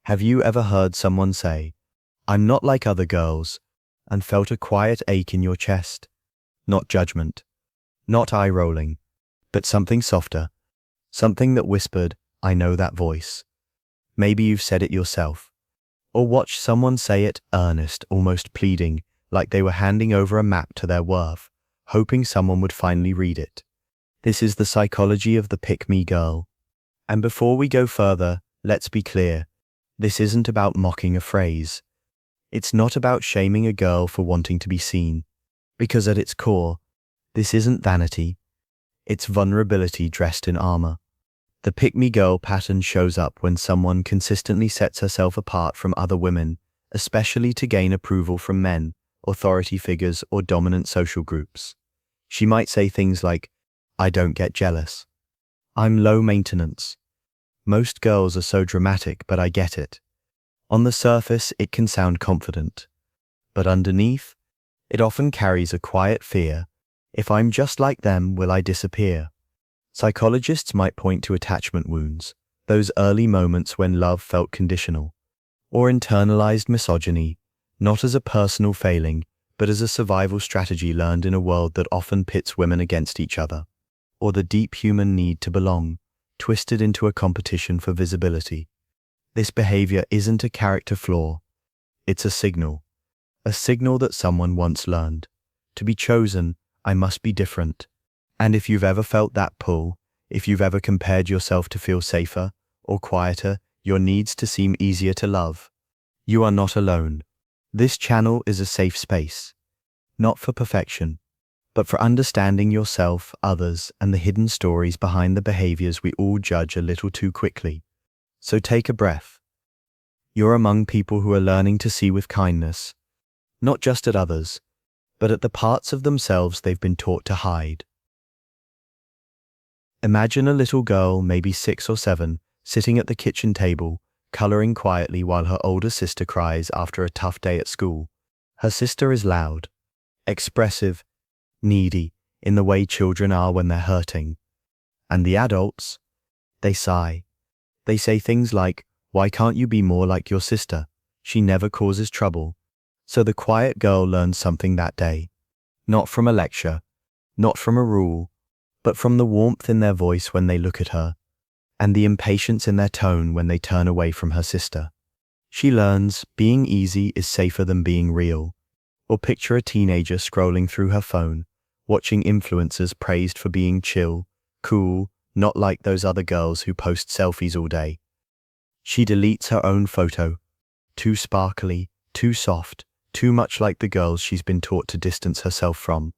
Have you ever heard someone say, "I'm not like other girls," and felt a quiet ache in your chest? Not judgment, not eye-rolling, but something softer, something that whispered, "I know that voice." Maybe you've said it yourself, or watched someone say it, earnest, almost pleading, like they were handing over a map to their worth, hoping someone would finally read it. This is the psychology of the pick-me girl. And before we go further, let's be clear. This isn't about mocking a phrase. It's not about shaming a girl for wanting to be seen. Because at its core, this isn't vanity. It's vulnerability dressed in armor. The pick-me girl pattern shows up when someone consistently sets herself apart from other women, especially to gain approval from men, authority figures, or dominant social groups. She might say things like, "I don't get jealous. I'm low maintenance. Most girls are so dramatic, but I get it." On the surface, it can sound confident. But underneath, it often carries a quiet fear. If I'm just like them, will I disappear? Psychologists might point to attachment wounds, those early moments when love felt conditional, or internalized misogyny, not as a personal failing, but as a survival strategy learned in a world that often pits women against each other, or the deep human need to belong, twisted into a competition for visibility. This behavior isn't a character flaw. It's a signal that someone once learned. To be chosen, I must be different. And if you've ever felt that pull, if you've ever compared yourself to feel safer or quieter, your needs to seem easier to love, you are not alone. This channel is a safe space, not for perfection, but for understanding yourself, others, and the hidden stories behind the behaviors we all judge a little too quickly. So take a breath. You're among people who are learning to see with kindness, not just at others, but at the parts of themselves they've been taught to hide. Imagine a little girl, maybe 6 or 7, sitting at the kitchen table, coloring quietly while her older sister cries after a tough day at school. Her sister is loud, expressive, needy, in the way children are when they're hurting. And the adults, they sigh. They say things like, "Why can't you be more like your sister? She never causes trouble." So the quiet girl learns something that day. Not from a lecture, not from a rule, but from the warmth in their voice when they look at her, and the impatience in their tone when they turn away from her sister. She learns being easy is safer than being real. Or picture a teenager scrolling through her phone, watching influencers praised for being chill, cool, not like those other girls who post selfies all day. She deletes her own photo. Too sparkly, too soft, too much like the girls she's been taught to distance herself from.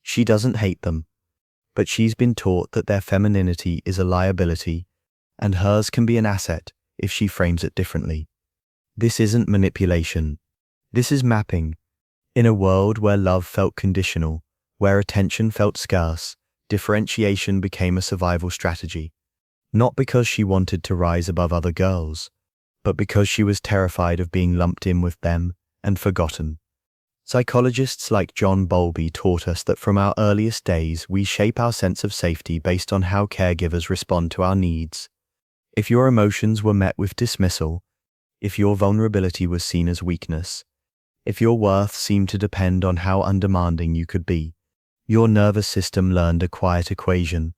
She doesn't hate them, but she's been taught that their femininity is a liability, and hers can be an asset if she frames it differently. This isn't manipulation. This is mapping. In a world where love felt conditional, where attention felt scarce, differentiation became a survival strategy. Not because she wanted to rise above other girls, but because she was terrified of being lumped in with them and forgotten. Psychologists like John Bowlby taught us that from our earliest days we shape our sense of safety based on how caregivers respond to our needs. If your emotions were met with dismissal, if your vulnerability was seen as weakness, if your worth seemed to depend on how undemanding you could be, your nervous system learned a quiet equation.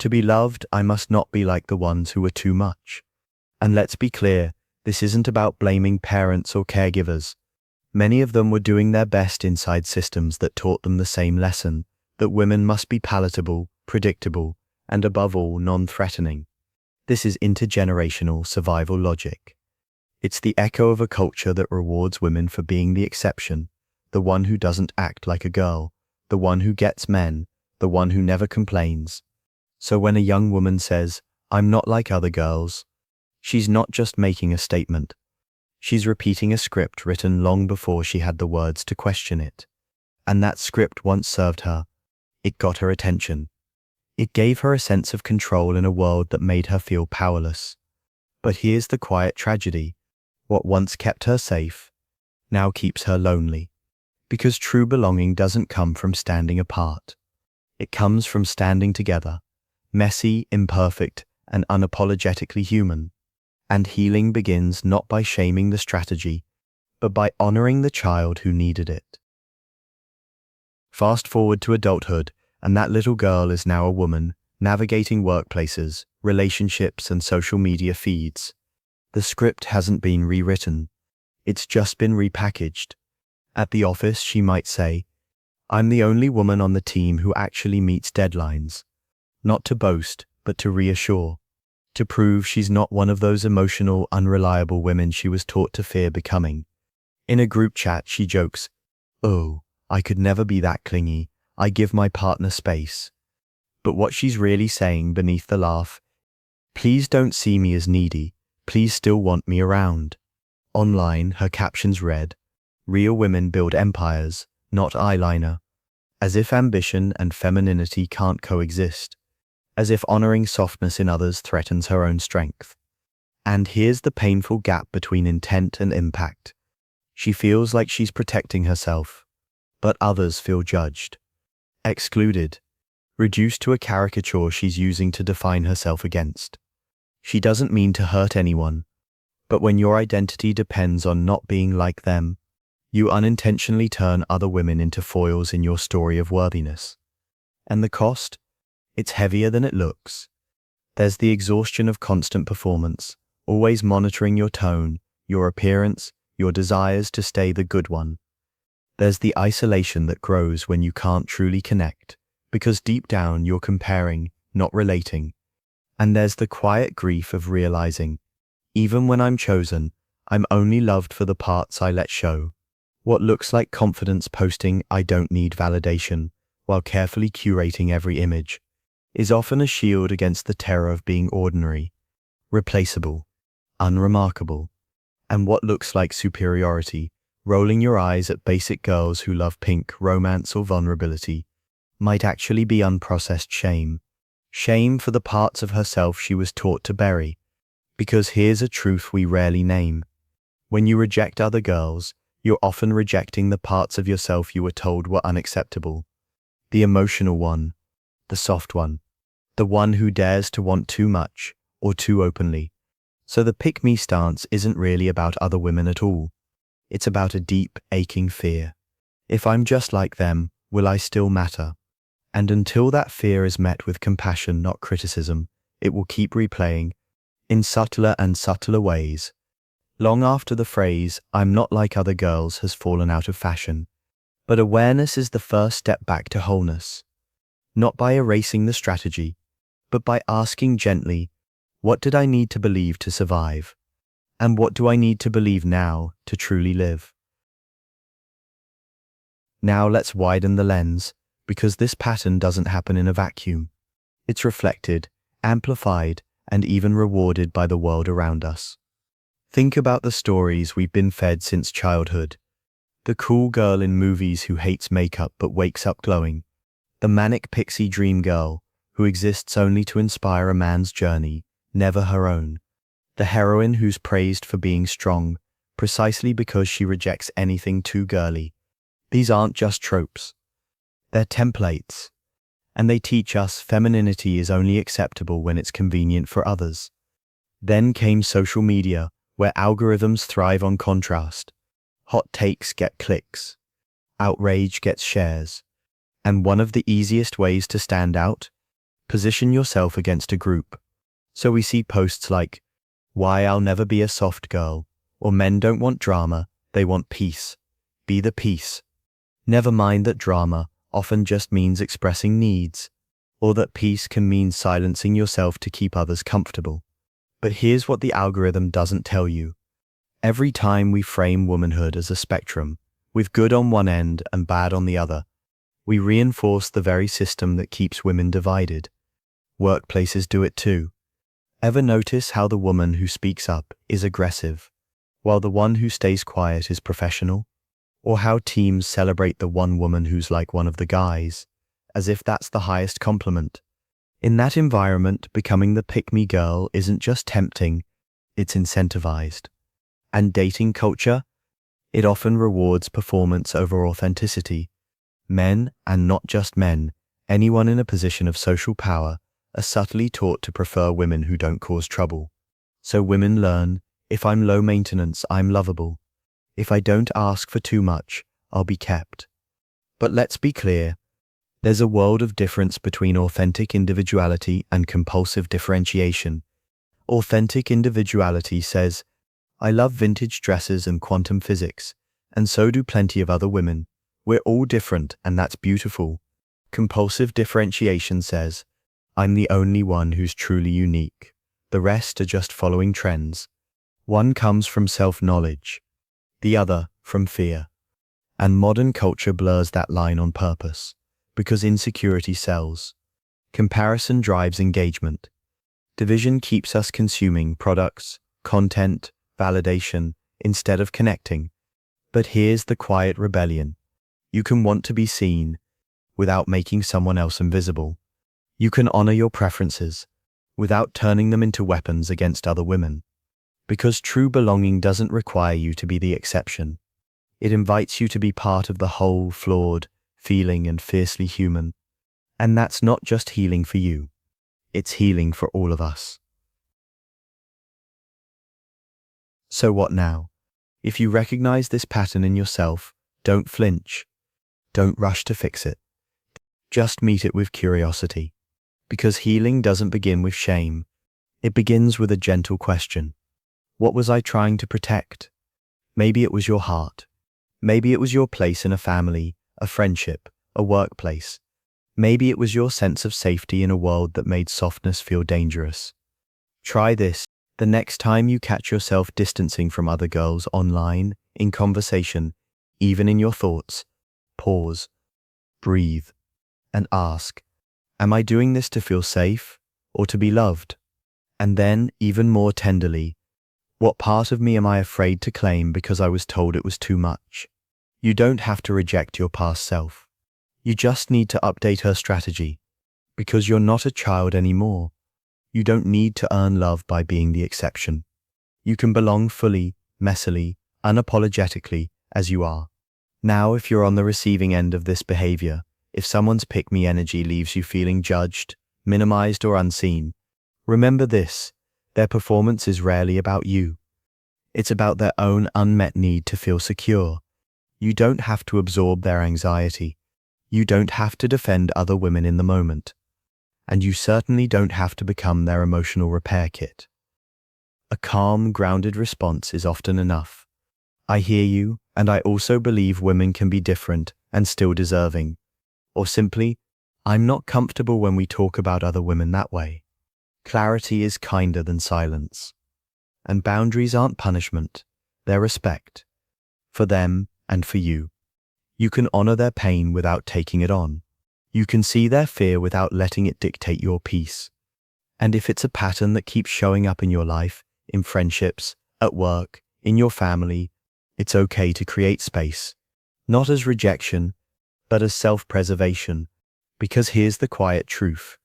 To be loved, I must not be like the ones who were too much. And let's be clear, this isn't about blaming parents or caregivers. Many of them were doing their best inside systems that taught them the same lesson, that women must be palatable, predictable, and above all, non-threatening. This is intergenerational survival logic. It's the echo of a culture that rewards women for being the exception, the one who doesn't act like a girl, the one who gets men, the one who never complains. So when a young woman says, "I'm not like other girls," she's not just making a statement. She's repeating a script written long before she had the words to question it. And that script once served her. It got her attention. It gave her a sense of control in a world that made her feel powerless. But here's the quiet tragedy. What once kept her safe, now keeps her lonely. Because true belonging doesn't come from standing apart. It comes from standing together, messy, imperfect, and unapologetically human. And healing begins not by shaming the strategy, but by honoring the child who needed it. Fast forward to adulthood, and that little girl is now a woman, navigating workplaces, relationships, and social media feeds. The script hasn't been rewritten. It's just been repackaged. At the office, she might say, "I'm the only woman on the team who actually meets deadlines." Not to boast, but to reassure. To prove she's not one of those emotional, unreliable women she was taught to fear becoming. In a group chat, she jokes, "Oh, I could never be that clingy. I give my partner space." But what she's really saying beneath the laugh, "Please don't see me as needy. Please still want me around." Online, her captions read, "Real women build empires, not eyeliner." As if ambition and femininity can't coexist. As if honoring softness in others threatens her own strength. And here's the painful gap between intent and impact. She feels like she's protecting herself, but others feel judged, excluded, reduced to a caricature she's using to define herself against. She doesn't mean to hurt anyone, but when your identity depends on not being like them, you unintentionally turn other women into foils in your story of worthiness. And the cost? It's heavier than it looks. There's the exhaustion of constant performance, always monitoring your tone, your appearance, your desires to stay the good one. There's the isolation that grows when you can't truly connect, because deep down you're comparing, not relating. And there's the quiet grief of realizing, even when I'm chosen, I'm only loved for the parts I let show. What looks like confidence posting "I don't need validation," while carefully curating every image, is often a shield against the terror of being ordinary, replaceable, unremarkable. And what looks like superiority, rolling your eyes at basic girls who love pink, romance, or vulnerability, might actually be unprocessed shame. Shame for the parts of herself she was taught to bury. Because here's a truth we rarely name. When you reject other girls, you're often rejecting the parts of yourself you were told were unacceptable. The emotional one, the soft one, the one who dares to want too much, or too openly. So the pick-me stance isn't really about other women at all. It's about a deep, aching fear. If I'm just like them, will I still matter? And until that fear is met with compassion, not criticism, it will keep replaying, in subtler and subtler ways. Long after the phrase, "I'm not like other girls," has fallen out of fashion. But awareness is the first step back to wholeness. Not by erasing the strategy, but by asking gently, what did I need to believe to survive? And what do I need to believe now to truly live? Now let's widen the lens, because this pattern doesn't happen in a vacuum. It's reflected, amplified, and even rewarded by the world around us. Think about the stories we've been fed since childhood. The cool girl in movies who hates makeup but wakes up glowing. The manic pixie dream girl who exists only to inspire a man's journey, never her own. The heroine who's praised for being strong, precisely because she rejects anything too girly. These aren't just tropes. They're templates. And they teach us femininity is only acceptable when it's convenient for others. Then came social media, where algorithms thrive on contrast. Hot takes get clicks. Outrage gets shares. And one of the easiest ways to stand out? Position yourself against a group. So we see posts like, "Why I'll never be a soft girl," or "Men don't want drama, they want peace. Be the peace." Never mind that drama often just means expressing needs, or that peace can mean silencing yourself to keep others comfortable. But here's what the algorithm doesn't tell you. Every time we frame womanhood as a spectrum, with good on one end and bad on the other, we reinforce the very system that keeps women divided. Workplaces do it too. Ever notice how the woman who speaks up is aggressive, while the one who stays quiet is professional? Or how teams celebrate the one woman who's like one of the guys, as if that's the highest compliment. In that environment, becoming the pick-me girl isn't just tempting, it's incentivized. And dating culture? It often rewards performance over authenticity. Men, and not just men, anyone in a position of social power, are subtly taught to prefer women who don't cause trouble. So women learn, if I'm low maintenance, I'm lovable. If I don't ask for too much, I'll be kept. But let's be clear, there's a world of difference between authentic individuality and compulsive differentiation. Authentic individuality says, I love vintage dresses and quantum physics, and so do plenty of other women. We're all different, and that's beautiful. Compulsive differentiation says, I'm the only one who's truly unique. The rest are just following trends. One comes from self-knowledge, the other from fear. And modern culture blurs that line on purpose, because insecurity sells. Comparison drives engagement. Division keeps us consuming products, content, validation, instead of connecting. But here's the quiet rebellion. You can want to be seen without making someone else invisible. You can honor your preferences without turning them into weapons against other women. Because true belonging doesn't require you to be the exception. It invites you to be part of the whole, flawed, feeling and fiercely human. And that's not just healing for you. It's healing for all of us. So what now? If you recognize this pattern in yourself, don't flinch. Don't rush to fix it. Just meet it with curiosity. Because healing doesn't begin with shame. It begins with a gentle question. What was I trying to protect? Maybe it was your heart. Maybe it was your place in a family, a friendship, a workplace. Maybe it was your sense of safety in a world that made softness feel dangerous. Try this. The next time you catch yourself distancing from other girls online, in conversation, even in your thoughts, pause, breathe, and ask, am I doing this to feel safe or to be loved? And then, even more tenderly, what part of me am I afraid to claim because I was told it was too much? You don't have to reject your past self. You just need to update her strategy. Because you're not a child anymore. You don't need to earn love by being the exception. You can belong fully, messily, unapologetically, as you are. Now, if you're on the receiving end of this behavior, if someone's pick-me energy leaves you feeling judged, minimized, or unseen, remember this. Their performance is rarely about you. It's about their own unmet need to feel secure. You don't have to absorb their anxiety. You don't have to defend other women in the moment. And you certainly don't have to become their emotional repair kit. A calm, grounded response is often enough. I hear you, and I also believe women can be different and still deserving. Or simply, I'm not comfortable when we talk about other women that way. Clarity is kinder than silence. And boundaries aren't punishment, they're respect. For them and for you. You can honor their pain without taking it on. You can see their fear without letting it dictate your peace. And if it's a pattern that keeps showing up in your life, in friendships, at work, in your family, it's okay to create space. Not as rejection, but as self-preservation. Because here's the quiet truth.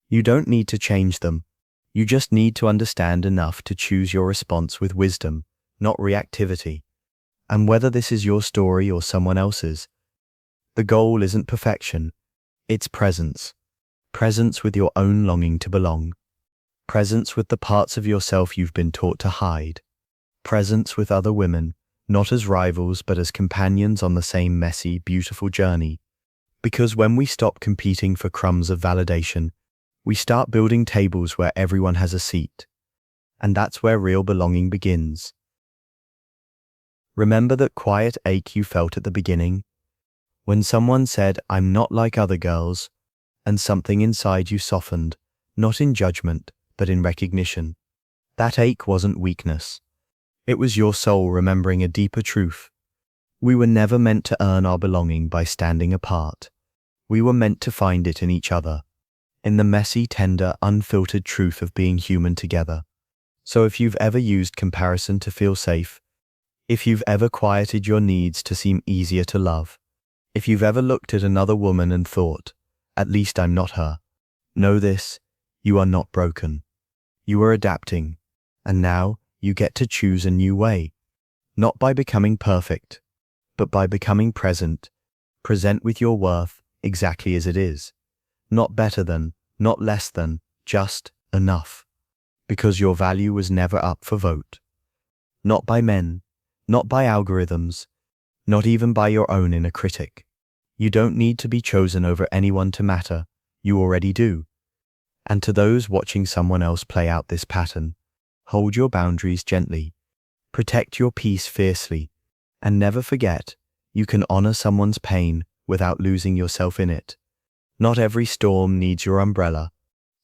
You don't need to change them. You just need to understand enough to choose your response with wisdom, not reactivity. And whether this is your story or someone else's, the goal isn't perfection, it's presence. Presence with your own longing to belong. Presence with the parts of yourself you've been taught to hide. Presence with other women, not as rivals but as companions on the same messy, beautiful journey. Because when we stop competing for crumbs of validation, we start building tables where everyone has a seat. And that's where real belonging begins. Remember that quiet ache you felt at the beginning? When someone said, I'm not like other girls, and something inside you softened, not in judgment, but in recognition. That ache wasn't weakness. It was your soul remembering a deeper truth. We were never meant to earn our belonging by standing apart. We were meant to find it in each other, in the messy, tender, unfiltered truth of being human together. So if you've ever used comparison to feel safe, if you've ever quieted your needs to seem easier to love, if you've ever looked at another woman and thought, at least I'm not her, know this, you are not broken. You are adapting, and now you get to choose a new way, not by becoming perfect, but by becoming present. Present with your worth exactly as it is. Not better than, not less than, just enough. because your value was never up for vote. Not by men, not by algorithms, not even by your own inner critic. You don't need to be chosen over anyone to matter, you already do. And to those watching someone else play out this pattern, hold your boundaries gently, protect your peace fiercely, and never forget, you can honor someone's pain without losing yourself in it. Not every storm needs your umbrella.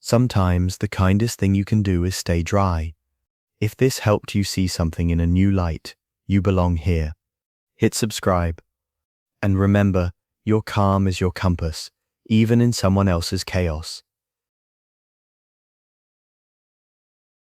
Sometimes the kindest thing you can do is stay dry. If this helped you see something in a new light, you belong here. Hit subscribe. And remember, your calm is your compass, even in someone else's chaos.